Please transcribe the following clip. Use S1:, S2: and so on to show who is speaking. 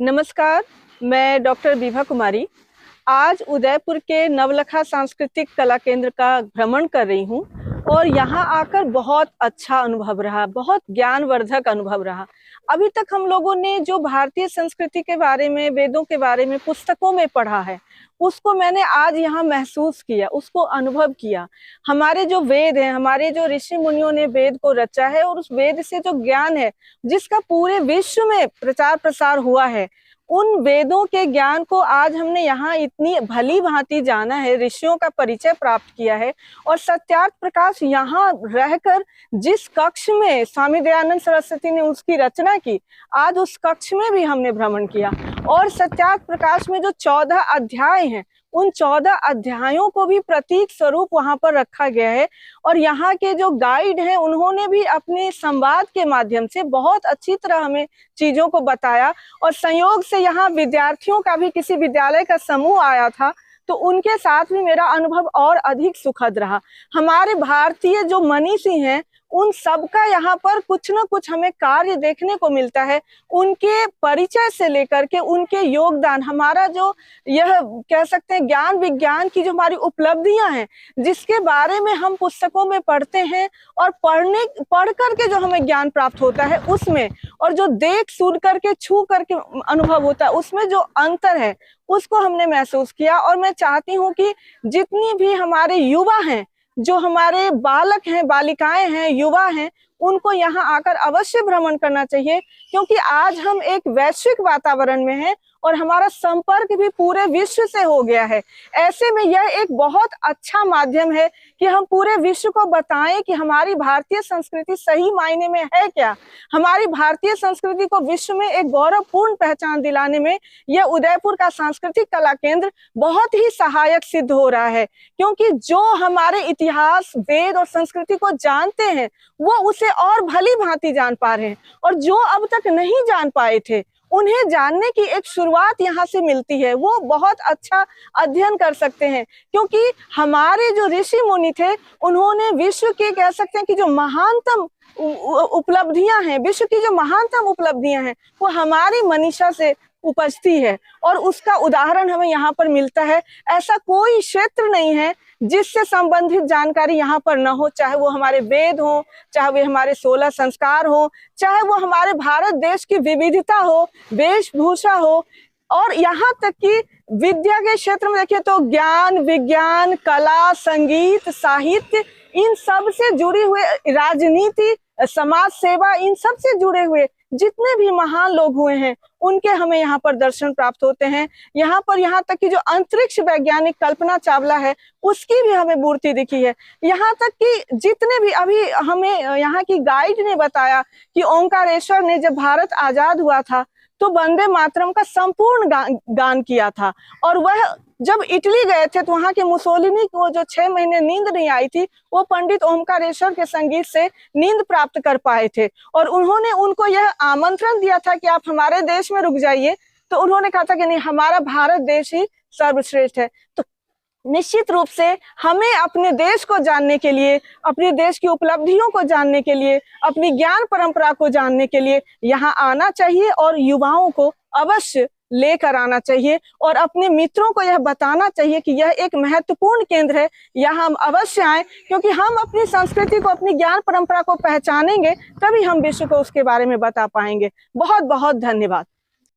S1: नमस्कार, मैं डॉक्टर विभा कुमारी। आज उदयपुर के नवलखा सांस्कृतिक कला केंद्र का भ्रमण कर रही हूँ और यहाँ आकर बहुत अच्छा अनुभव रहा, बहुत ज्ञानवर्धक अनुभव रहा। अभी तक हम लोगों ने जो भारतीय संस्कृति के बारे में, वेदों के बारे में पुस्तकों में पढ़ा है, उसको मैंने आज यहाँ महसूस किया, उसको अनुभव किया। हमारे जो वेद हैं, हमारे जो ऋषि मुनियों ने वेद को रचा है और उस वेद से जो ज्ञान है, जिसका पूरे विश्व में प्रचार प्रसार हुआ है, उन वेदों के ज्ञान को आज हमने यहाँ इतनी भली भांति जाना है, ऋषियों का परिचय प्राप्त किया है। और सत्यार्थ प्रकाश यहाँ रहकर जिस कक्ष में स्वामी दयानंद सरस्वती ने उसकी रचना की, आज उस कक्ष में भी हमने भ्रमण किया। और सत्यार्थ प्रकाश में जो 14 अध्याय हैं, उन 14 अध्यायों को भी प्रतीक स्वरूप वहां पर रखा गया है। और यहाँ के जो गाइड हैं, उन्होंने भी अपने संवाद के माध्यम से बहुत अच्छी तरह हमें चीजों को बताया। और संयोग से यहाँ विद्यार्थियों का भी किसी विद्यालय का समूह आया था, तो उनके साथ भी मेरा अनुभव और अधिक सुखद रहा। हमारे भारतीय जो मनीषी हैं, उन सबका यहाँ पर कुछ न कुछ हमें कार्य देखने को मिलता है। उनके परिचय से लेकर के उनके योगदान, हमारा जो यह कह सकते हैं ज्ञान विज्ञान की जो हमारी उपलब्धियां हैं, जिसके बारे में हम पुस्तकों में पढ़ते हैं और पढ़ करके जो हमें ज्ञान प्राप्त होता है उसमें, और जो देख सुन करके छू करके अनुभव होता है उसमें जो अंतर है, उसको हमने महसूस किया। और मैं चाहती हूँ कि जितनी भी हमारे युवा हैं, जो हमारे बालक हैं, बालिकाएं हैं, युवा हैं, उनको यहाँ आकर अवश्य भ्रमण करना चाहिए। क्योंकि आज हम एक वैश्विक वातावरण में हैं और हमारा संपर्क भी पूरे विश्व से हो गया है। ऐसे में यह एक बहुत अच्छा माध्यम है कि हम पूरे विश्व को बताएं कि हमारी भारतीय संस्कृति सही मायने में है क्या। हमारी भारतीय संस्कृति को विश्व में एक गौरवपूर्ण पहचान दिलाने में यह उदयपुर का सांस्कृतिक कला केंद्र बहुत ही सहायक सिद्ध हो रहा है। क्योंकि जो हमारे इतिहास, वेद और संस्कृति को जानते हैं, वो उसे और भली भांति जान पा रहे हैं। और जो अब तक नहीं जान पाए थे, उन्हें जानने की एक शुरुआत यहाँ से मिलती है। वो बहुत अच्छा अध्ययन कर सकते हैं। क्योंकि हमारे जो ऋषि मुनि थे, उन्होंने विश्व के कह सकते हैं कि जो महानतम उपलब्धियां हैं, विश्व की जो महानतम उपलब्धियां हैं, वो हमारी मनीषा से उपजती है। और उसका उदाहरण हमें यहाँ पर मिलता है। ऐसा कोई क्षेत्र नहीं है जिससे संबंधित जानकारी यहाँ पर न हो, चाहे वो हमारे वेद हो, चाहे वे हमारे 16 संस्कार हो, चाहे वो हमारे भारत देश की विविधता हो, वेशभूषा हो, और यहाँ तक कि विद्या के क्षेत्र में देखिए तो ज्ञान, विज्ञान, कला, संगीत, साहित्य, इन सब से जुड़ी हुए, राजनीति, समाज सेवा, इन सब से जुड़े हुए जितने भी महान लोग हुए हैं, उनके हमें यहाँ पर दर्शन प्राप्त होते हैं। यहाँ पर यहाँ तक कि जो अंतरिक्ष वैज्ञानिक कल्पना चावला है, उसकी भी हमें मूर्ति दिखी है। यहाँ तक कि जितने भी, अभी हमें यहाँ की गाइड ने बताया कि ओंकारेश्वर ने जब भारत आजाद हुआ था तो वंदे मातरम का संपूर्ण गान किया था। और वह जब इटली गए थे तो वहां के मुसोलिनी को जो 6 महीने नींद नहीं आई थी, वो पंडित ओंकारेश्वर के संगीत से नींद प्राप्त कर पाए थे। और उन्होंने उनको यह आमंत्रण दिया था कि आप हमारे देश में रुक जाइए, तो उन्होंने कहा था कि नहीं, हमारा भारत देश ही सर्वश्रेष्ठ है। तो निश्चित रूप से हमें अपने देश को जानने के लिए, अपने देश की उपलब्धियों को जानने के लिए, अपनी ज्ञान परंपरा को जानने के लिए यहाँ आना चाहिए और युवाओं को अवश्य लेकर आना चाहिए। और अपने मित्रों को यह बताना चाहिए कि यह एक महत्वपूर्ण केंद्र है, यहाँ हम अवश्य आएं। क्योंकि हम अपनी संस्कृति को, अपनी ज्ञान परंपरा को पहचानेंगे, तभी हम विश्व को उसके बारे में बता पाएंगे। बहुत बहुत धन्यवाद।